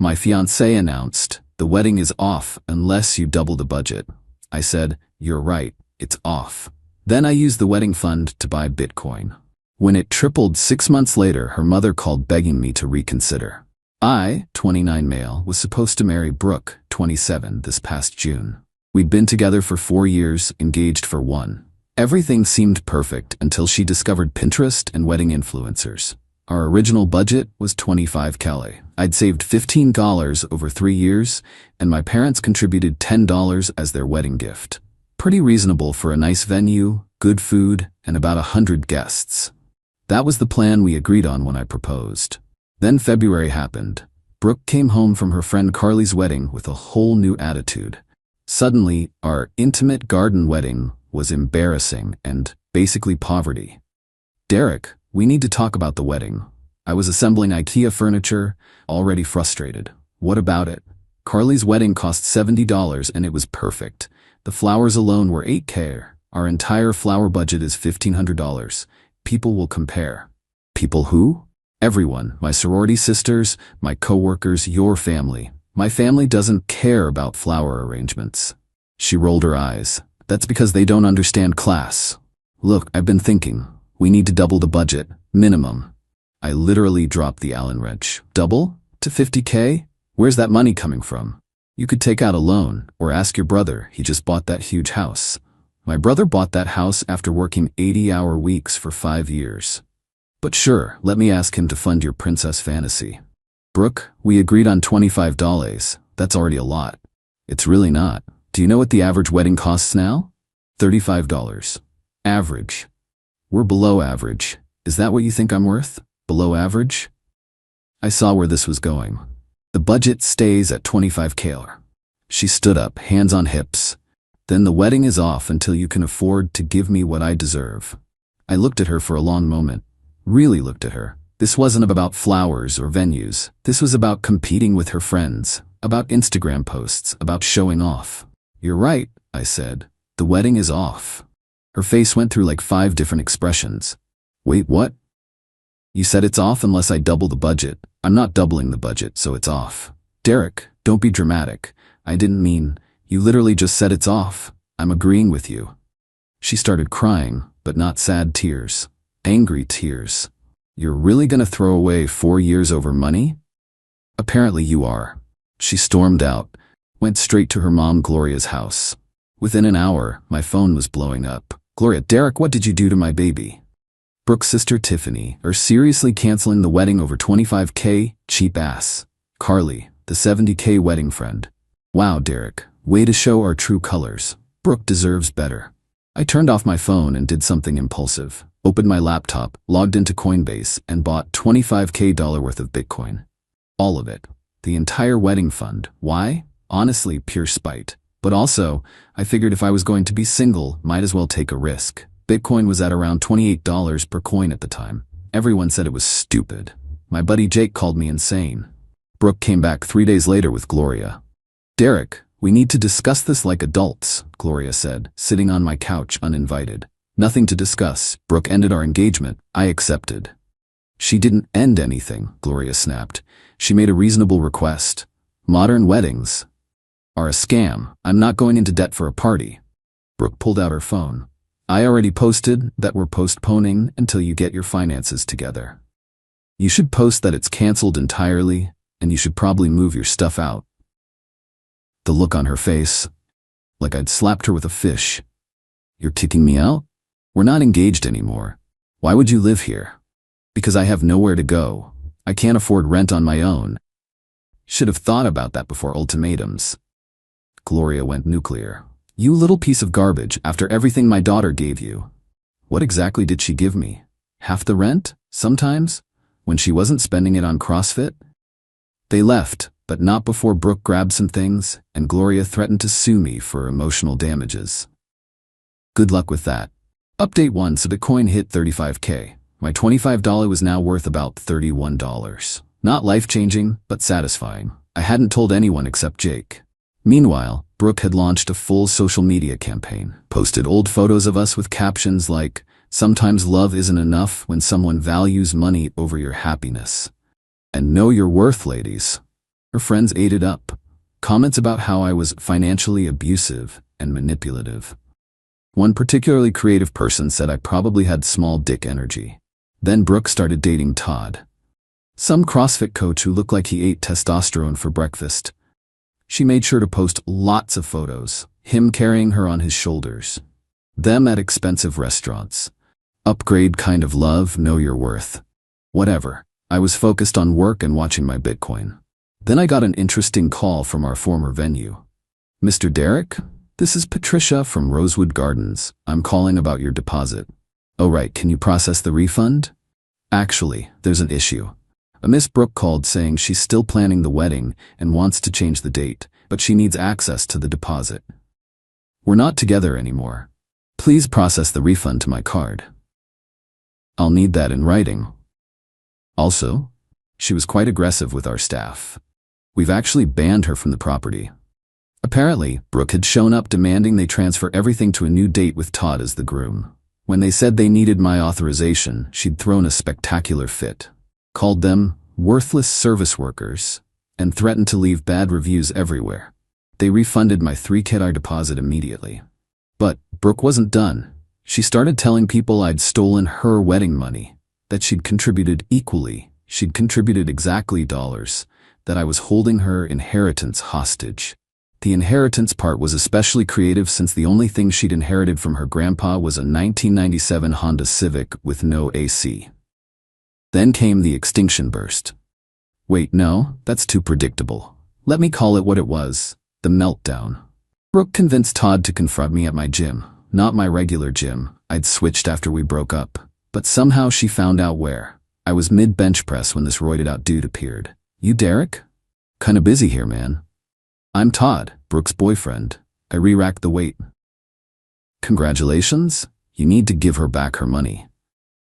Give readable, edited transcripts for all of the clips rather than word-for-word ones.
My fiancé announced, "The wedding is off unless you double the budget." I said, "You're right, it's off." Then I used the wedding fund to buy Bitcoin. When it tripled 6 months later, her mother called begging me to reconsider. I, 29 male, was supposed to marry Brooke, 27, this past June. We'd been together for 4 years, engaged for 1. Everything seemed perfect until she discovered Pinterest and wedding influencers. Our original budget was $25K. I'd saved $15 over 3 years, and my parents contributed $10 as their wedding gift. Pretty reasonable for a nice venue, good food, and about 100 guests. That was the plan we agreed on when I proposed. Then February happened. Brooke came home from her friend Carly's wedding with a whole new attitude. Suddenly, our intimate garden wedding was embarrassing and basically poverty. "Derek, we need to talk about the wedding." I was assembling IKEA furniture, already frustrated. "What about it?" "Carly's wedding cost $70 and it was perfect. The flowers alone were $8K. Our entire flower budget is $1,500. People will compare." "People who?" "Everyone. My sorority sisters, my coworkers, your family. My family doesn't care about flower arrangements." She rolled her eyes. "That's because they don't understand class." "Look, I've been thinking. We need to double the budget, minimum." I literally dropped the Allen wrench. "Double? To 50K? Where's that money coming from?" "You could take out a loan, or ask your brother. He just bought that huge house." My brother bought that house after working 80-hour weeks for 5 years. "But sure, let me ask him to fund your princess fantasy." "Brooke, we agreed on $25. That's already a lot." "It's really not. Do you know what the average wedding costs now?" $35. Average. We're below average. Is that what you think I'm worth? Below average? I saw where this was going. "The budget stays at $25K. She stood up, hands on hips. "Then the wedding is off until you can afford to give me what I deserve." I looked at her for a long moment. Really looked at her. This wasn't about flowers or venues. This was about competing with her friends, about Instagram posts, about showing off. "You're right," I said. "The wedding is off." Her face went through like 5 different expressions. "Wait, what?" "You said it's off unless I double the budget." "I'm not doubling the budget, so it's off." "Derek, don't be dramatic. I didn't mean, you literally just said it's off. I'm agreeing with you." She started crying, but not sad tears. Angry tears. "You're really gonna throw away 4 years over money?" "Apparently you are." She stormed out, went straight to her mom Gloria's house. Within an hour, my phone was blowing up. "Gloria, Derek, what did you do to my baby?" "Brooke's sister Tiffany, are seriously canceling the wedding over $25K? Cheap ass." "Carly, the $70K wedding friend." "Wow, Derek, way to show our true colors. Brooke deserves better." I turned off my phone and did something impulsive. Opened my laptop, logged into Coinbase, and bought $25K worth of Bitcoin. All of it. The entire wedding fund. Why? Honestly, pure spite. But also, I figured if I was going to be single, might as well take a risk. Bitcoin was at around $28 per coin at the time. Everyone said it was stupid. My buddy Jake called me insane. Brooke came back 3 days later with Gloria. "Derek, we need to discuss this like adults," Gloria said, sitting on my couch uninvited. "Nothing to discuss. Brooke ended our engagement. I accepted." "She didn't end anything," Gloria snapped. "She made a reasonable request. Modern weddings are a scam. I'm not going into debt for a party." Brooke pulled out her phone. "I already posted that we're postponing until you get your finances together. You should post that it's canceled entirely, and you should probably move your stuff out." The look on her face, like I'd slapped her with a fish. "You're kicking me out? We're not engaged anymore. Why would you live here?" "Because I have nowhere to go. I can't afford rent on my own." Should have thought about that before ultimatums. Gloria went nuclear. "You little piece of garbage, after everything my daughter gave you." What exactly did she give me? Half the rent? Sometimes? When she wasn't spending it on CrossFit? They left, but not before Brooke grabbed some things, and Gloria threatened to sue me for emotional damages. Good luck with that. Update 1. So Bitcoin hit 35K. My $25 was now worth about $31. Not life-changing, but satisfying. I hadn't told anyone except Jake. Meanwhile, Brooke had launched a full social media campaign, posted old photos of us with captions like, "Sometimes love isn't enough when someone values money over your happiness." And know your worth, ladies. Her friends ate it up. Comments about how I was financially abusive and manipulative. One particularly creative person said I probably had small dick energy. Then Brooke started dating Todd, some CrossFit coach who looked like he ate testosterone for breakfast. She made sure to post lots of photos, him carrying her on his shoulders, them at expensive restaurants. Upgrade kind of love, know your worth. Whatever. I was focused on work and watching my Bitcoin. Then I got an interesting call from our former venue. Mr. Derek? This is Patricia from Rosewood Gardens. I'm calling about your deposit. Oh right, can you process the refund? Actually, there's an issue. A Miss Brooke called saying she's still planning the wedding and wants to change the date, but she needs access to the deposit. We're not together anymore. Please process the refund to my card. I'll need that in writing. Also, she was quite aggressive with our staff. We've actually banned her from the property. Apparently, Brooke had shown up demanding they transfer everything to a new date with Todd as the groom. When they said they needed my authorization, she'd thrown a spectacular fit, called them worthless service workers, and threatened to leave bad reviews everywhere. They refunded my $3,000 deposit immediately. But Brooke wasn't done. She started telling people I'd stolen her wedding money, that she'd contributed equally, she'd contributed exactly dollars, that I was holding her inheritance hostage. The inheritance part was especially creative since the only thing she'd inherited from her grandpa was a 1997 Honda Civic with no AC. Then came the extinction burst. Wait, no, that's too predictable. Let me call it what it was, the meltdown. Brooke convinced Todd to confront me at my gym, not my regular gym. I'd switched after we broke up, but somehow she found out where. I was mid-bench press when this roided out dude appeared. You Derek? Kinda busy here, man. I'm Todd, Brooke's boyfriend. I re-racked the weight. Congratulations? You need to give her back her money.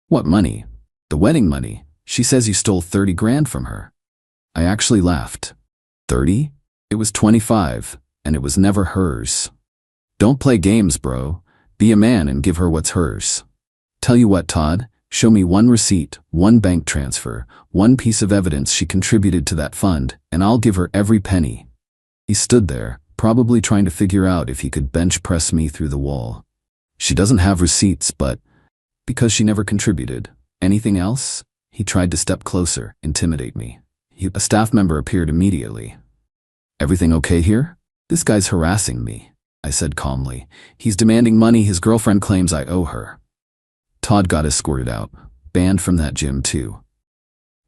What money? The wedding money. She says you stole 30 grand from her. I actually laughed. 30? It was 25, and it was never hers. Don't play games, bro. Be a man and give her what's hers. Tell you what, Todd, show me one receipt, one bank transfer, one piece of evidence she contributed to that fund, and I'll give her every penny. He stood there, probably trying to figure out if he could bench press me through the wall. She doesn't have receipts, but because she never contributed. Anything else? He tried to step closer, intimidate me. A staff member appeared immediately. Everything okay here? This guy's harassing me, I said calmly. He's demanding money his girlfriend claims I owe her. Todd got escorted out, banned from that gym too.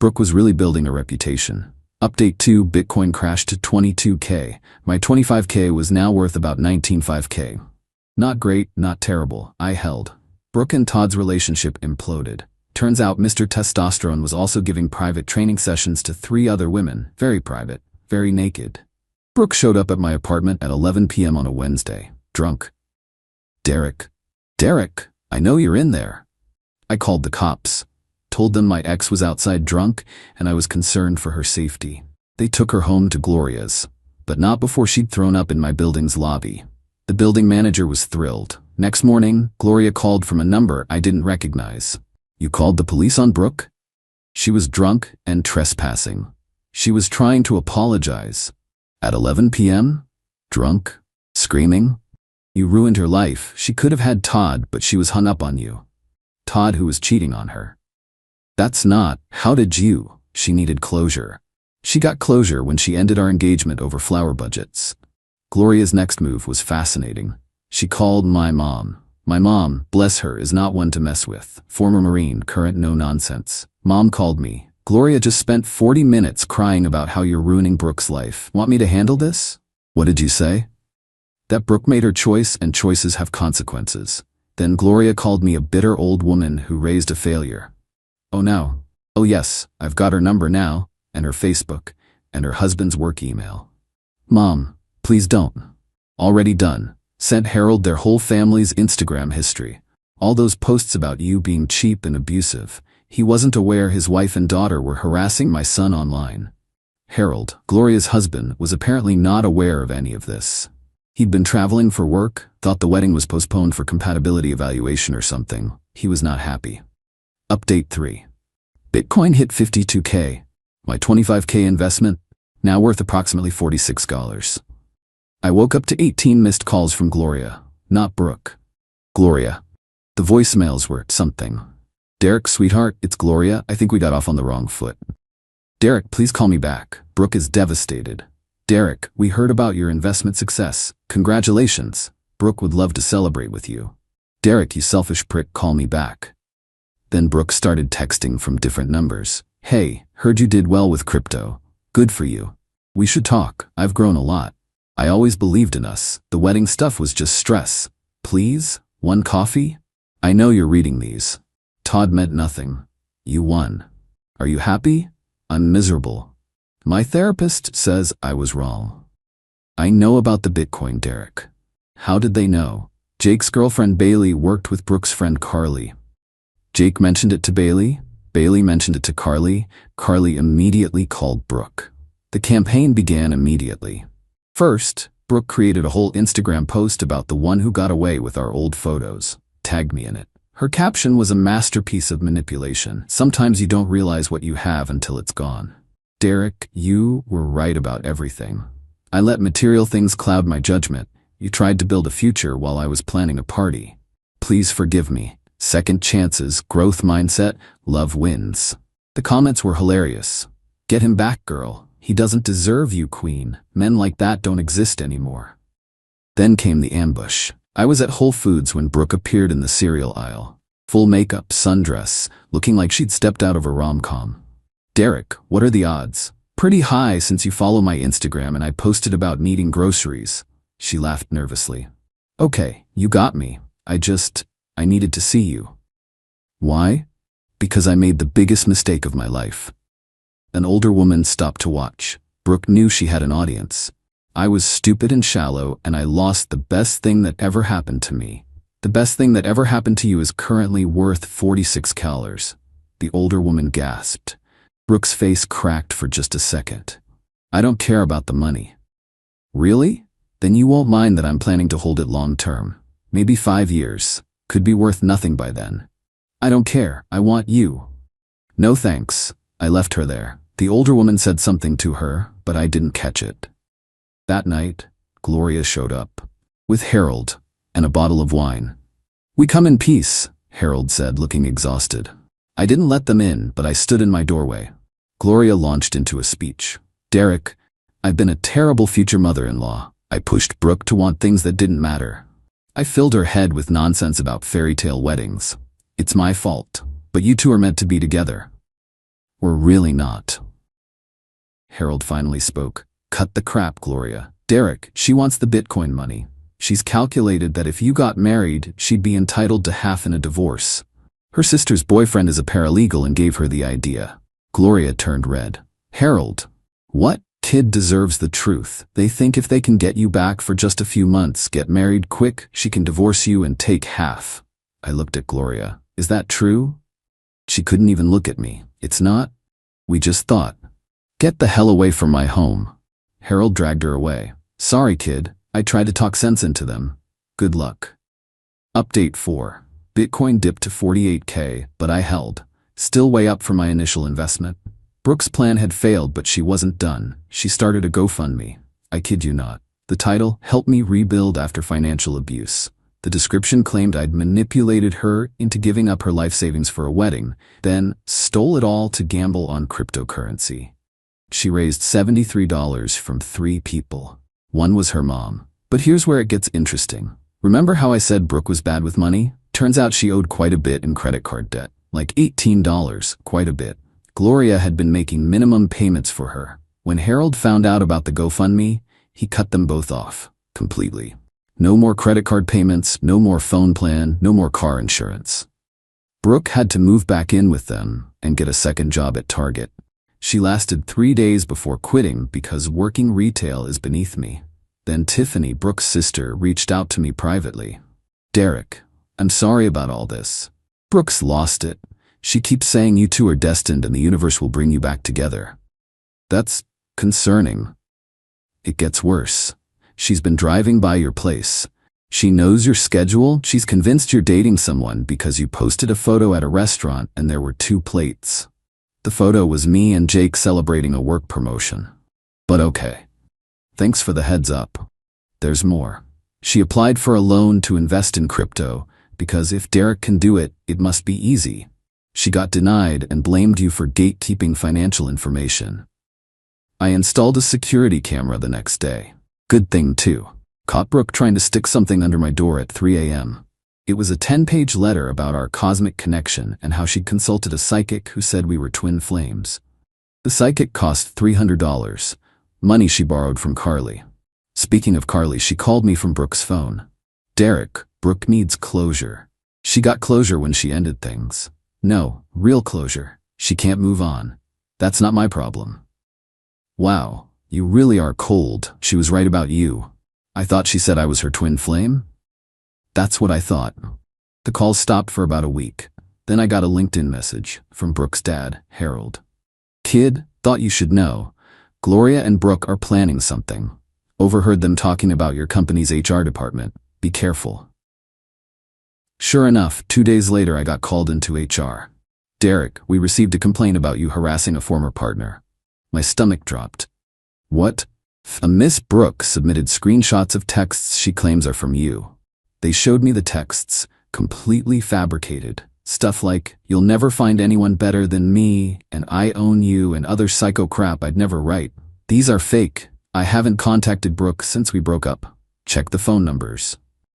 Brooke was really building a reputation. Update 2, Bitcoin crashed to 22K. My 25K was now worth about 19.5K. Not great, not terrible, I held. Brooke and Todd's relationship imploded. Turns out Mr. Testosterone was also giving private training sessions to 3 other women, very private, very naked. Brooke showed up at my apartment at 11 p.m. on a Wednesday, drunk. Derek, I know you're in there. I called the cops. Told them my ex was outside drunk and I was concerned for her safety. They took her home to Gloria's, but not before she'd thrown up in my building's lobby. The building manager was thrilled. Next morning, Gloria called from a number I didn't recognize. You called the police on Brooke? She was drunk and trespassing. She was trying to apologize. At 11 p.m.? Drunk? Screaming? You ruined her life. She could have had Todd, but she was hung up on you. Todd who was cheating on her. That's not, how did you? She needed closure. She got closure when she ended our engagement over flower budgets. Gloria's next move was fascinating. She called my mom. My mom, bless her, is not one to mess with. Former Marine, current no nonsense. Mom called me. Gloria just spent 40 minutes crying about how you're ruining Brooke's life. Want me to handle this? What did you say? That Brooke made her choice and choices have consequences. Then Gloria called me a bitter old woman who raised a failure. Oh no. Oh yes, I've got her number now, and her Facebook, and her husband's work email. Mom, please don't. Already done. Sent Harold their whole family's Instagram history. All those posts about you being cheap and abusive. He wasn't aware his wife and daughter were harassing my son online. Harold, Gloria's husband, was apparently not aware of any of this. He'd been traveling for work, thought the wedding was postponed for compatibility evaluation or something. He was not happy. Update 3. Bitcoin hit 52K. My 25K investment? now worth approximately $46. I woke up to 18 missed calls from Gloria, not Brooke. Gloria. The voicemails were something. Derek, sweetheart, it's Gloria. I think we got off on the wrong foot. Derek, please call me back. Brooke is devastated. Derek, we heard about your investment success. Congratulations. Brooke would love to celebrate with you. Derek, you selfish prick, call me back. Then Brooke started texting from different numbers. Hey, heard you did well with crypto. Good for you. We should talk. I've grown a lot. I always believed in us. The wedding stuff was just stress. Please? One coffee? I know you're reading these. Todd meant nothing. You won. Are you happy? I'm miserable. My therapist says I was wrong. I know about the Bitcoin, Derek. How did they know? Jake's girlfriend Bailey worked with Brooke's friend Carly. Jake mentioned it to Bailey. Bailey mentioned it to Carly. Carly immediately called Brooke. The campaign began immediately. First, Brooke created a whole Instagram post about the one who got away with our old photos. Tagged me in it. Her caption was a masterpiece of manipulation. Sometimes you don't realize what you have until it's gone. Derek, you were right about everything. I let material things cloud my judgment. You tried to build a future while I was planning a party. Please forgive me. Second chances, growth mindset, love wins. The comments were hilarious. Get him back, girl. He doesn't deserve you, queen. Men like that don't exist anymore. Then came the ambush. I was at Whole Foods when Brooke appeared in the cereal aisle. Full makeup, sundress, looking like she'd stepped out of a rom-com. Derek, what are the odds? Pretty high since you follow my Instagram and I posted about needing groceries. She laughed nervously. Okay, you got me. I needed to see you. Why? Because I made the biggest mistake of my life. An older woman stopped to watch. Brooke knew she had an audience. I was stupid and shallow, and I lost the best thing that ever happened to me. The best thing that ever happened to you is currently worth $46. The older woman gasped. Brooke's face cracked for just a second. I don't care about the money. Really? Then you won't mind that I'm planning to hold it long term. Maybe 5 years. Could be worth nothing by then. I don't care. I want you. No thanks. I left her there. The older woman said something to her, but I didn't catch it. That night, Gloria showed up. With Harold and a bottle of wine. We come in peace, Harold said, looking exhausted. I didn't let them in, but I stood in my doorway. Gloria launched into a speech. Derek, I've been a terrible future mother-in-law. I pushed Brooke to want things that didn't matter. I filled her head with nonsense about fairy tale weddings. It's my fault, but you two are meant to be together. We're really not. Harold finally spoke. Cut the crap, Gloria. Derek, she wants the Bitcoin money. She's calculated that if you got married, she'd be entitled to half in a divorce. Her sister's boyfriend is a paralegal and gave her the idea. Gloria turned red. Harold, what? Kid deserves the truth. They think if they can get you back for just a few months, get married quick, she can divorce you and take half. I looked at Gloria. Is that true? She couldn't even look at me. It's not. We just thought. Get the hell away from my home. Harold dragged her away. Sorry, kid. I tried to talk sense into them. Good luck. Update 4. Bitcoin dipped to 48K, but I held. Still way up from my initial investment. Brooke's plan had failed, but she wasn't done. She started a GoFundMe. I kid you not. The title, Help Me Rebuild After Financial Abuse. The description claimed I'd manipulated her into giving up her life savings for a wedding, then stole it all to gamble on cryptocurrency. She raised $73 from 3 people. One was her mom. But here's where it gets interesting. Remember how I said Brooke was bad with money? Turns out she owed quite a bit in credit card debt. Like $18, quite a bit. Gloria had been making minimum payments for her. When Harold found out about the GoFundMe, he cut them both off. Completely. No more credit card payments, no more phone plan, no more car insurance. Brooke had to move back in with them and get a second job at Target. She lasted 3 days before quitting because working retail is beneath me. Then Tiffany, Brooke's sister, reached out to me privately. Derek, I'm sorry about all this. Brooke's lost it. She keeps saying you two are destined and the universe will bring you back together. That's concerning. It gets worse. She's been driving by your place. She knows your schedule. She's convinced you're dating someone because you posted a photo at a restaurant and there were 2 plates. The photo was me and Jake celebrating a work promotion. But okay. Thanks for the heads up. There's more. She applied for a loan to invest in crypto, because if Derek can do it, it must be easy. She got denied and blamed you for gatekeeping financial information. I installed a security camera the next day. Good thing too. Caught Brooke trying to stick something under my door at 3 a.m. It was a 10-page letter about our cosmic connection and how she'd consulted a psychic who said we were twin flames. The psychic cost $300, money she borrowed from Carly. Speaking of Carly, she called me from Brooke's phone. Derek, Brooke needs closure. She got closure when she ended things. No, real closure. She can't move on. That's not my problem. Wow, you really are cold. She was right about you. I thought she said I was her twin flame? That's what I thought. The calls stopped for about a week. Then I got a LinkedIn message from Brooke's dad, Harold. Kid, thought you should know. Gloria and Brooke are planning something. Overheard them talking about your company's HR department. Be careful. Sure enough, 2 days later I got called into HR. Derek, we received a complaint about you harassing a former partner. My stomach dropped. What? A Miss Brooke submitted screenshots of texts she claims are from you. They showed me the texts, completely fabricated. Stuff like, you'll never find anyone better than me, and I own you, and other psycho crap I'd never write. These are fake. I haven't contacted Brooke since we broke up. Check the phone numbers.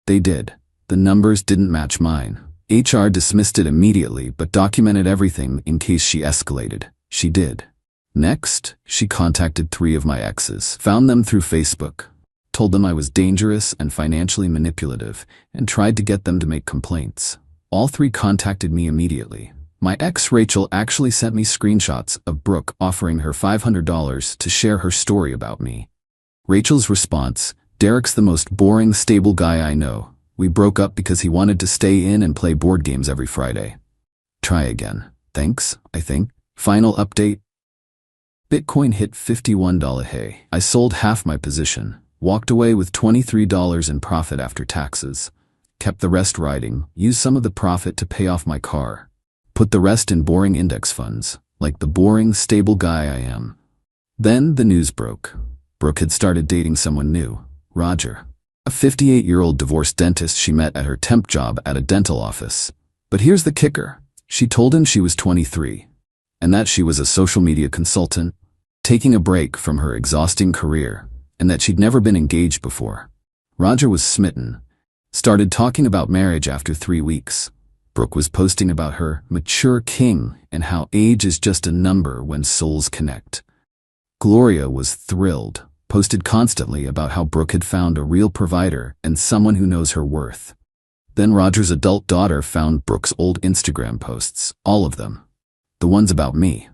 They did. The numbers didn't match mine. HR dismissed it immediately, but documented everything in case she escalated. She did. Next, she contacted 3 of my exes, found them through Facebook, told them I was dangerous and financially manipulative, and tried to get them to make complaints. All 3 contacted me immediately. My ex Rachel actually sent me screenshots of Brooke offering her $500 to share her story about me. Rachel's response, Derek's the most boring, stable guy I know. We broke up because he wanted to stay in and play board games every Friday. Try again. Thanks, I think. Final update. Bitcoin hit $51. Hey, I sold half my position, walked away with $23 in profit after taxes, kept the rest riding, used some of the profit to pay off my car, put the rest in boring index funds, like the boring, stable guy I am. Then the news broke. Brooke had started dating someone new, Roger, a 58-year-old divorced dentist she met at her temp job at a dental office. But here's the kicker. She told him she was 23, and that she was a social media consultant, taking a break from her exhausting career, and that she'd never been engaged before. Roger was smitten, started talking about marriage after 3 weeks. Brooke was posting about her mature king and how age is just a number when souls connect. Gloria was thrilled, posted constantly about how Brooke had found a real provider and someone who knows her worth. Then Roger's adult daughter found Brooke's old Instagram posts, all of them. The ones about me.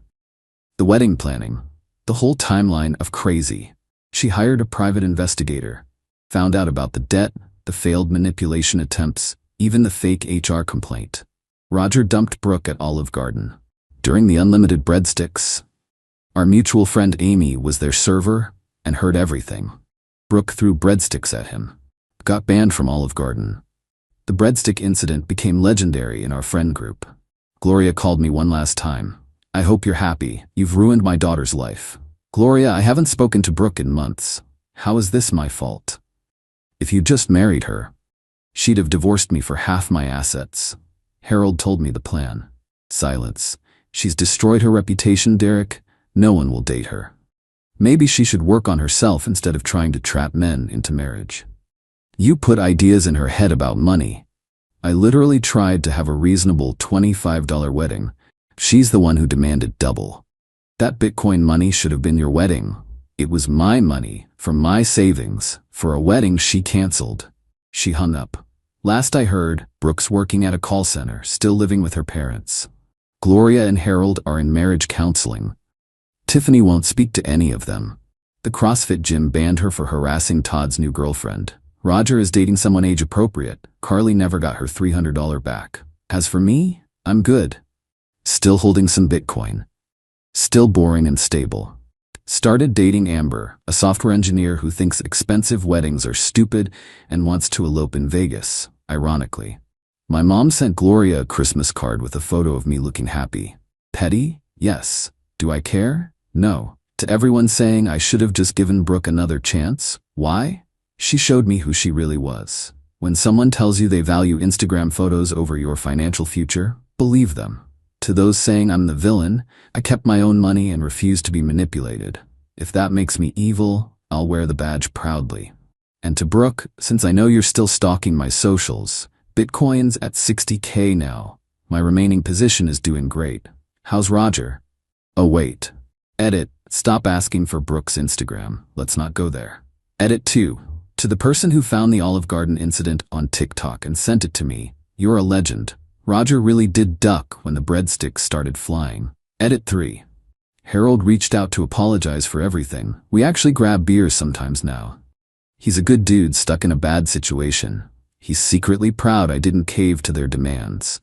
The wedding planning. The whole timeline of crazy. She hired a private investigator, found out about the debt, the failed manipulation attempts, even the fake HR complaint. Roger dumped Brooke at Olive Garden. During the unlimited breadsticks, our mutual friend Amy was their server and heard everything. Brooke threw breadsticks at him. Got banned from Olive Garden. The breadstick incident became legendary in our friend group. Gloria called me one last time. I hope you're happy. You've ruined my daughter's life. Gloria, I haven't spoken to Brooke in months. How is this my fault? If you just married her, she'd have divorced me for half my assets. Harold told me the plan. Silence. She's destroyed her reputation, Derek. No one will date her. Maybe she should work on herself instead of trying to trap men into marriage. You put ideas in her head about money. I literally tried to have a reasonable $25 wedding. She's the one who demanded double. That Bitcoin money should have been your wedding. It was my money, from my savings, for a wedding she canceled. She hung up. Last I heard, Brooke's working at a call center, still living with her parents. Gloria and Harold are in marriage counseling. Tiffany won't speak to any of them. The CrossFit gym banned her for harassing Todd's new girlfriend. Roger is dating someone age-appropriate. Carly never got her $300 back. As for me, I'm good. Still holding some Bitcoin. Still boring and stable. Started dating Amber, a software engineer who thinks expensive weddings are stupid and wants to elope in Vegas, ironically. My mom sent Gloria a Christmas card with a photo of me looking happy. Petty? Yes. Do I care? No. To everyone saying I should have just given Brooke another chance. Why? She showed me who she really was. When someone tells you they value Instagram photos over your financial future, believe them. To those saying I'm the villain, I kept my own money and refused to be manipulated. If that makes me evil, I'll wear the badge proudly. And to Brooke, since I know you're still stalking my socials, Bitcoin's at 60K now. My remaining position is doing great. How's Roger? Oh wait. Edit, stop asking for Brooke's Instagram. Let's not go there. Edit 2. To the person who found the Olive Garden incident on TikTok and sent it to me, you're a legend. Roger really did duck when the breadsticks started flying. Edit 3. Harold reached out to apologize for everything. We actually grab beers sometimes now. He's a good dude stuck in a bad situation. He's secretly proud I didn't cave to their demands.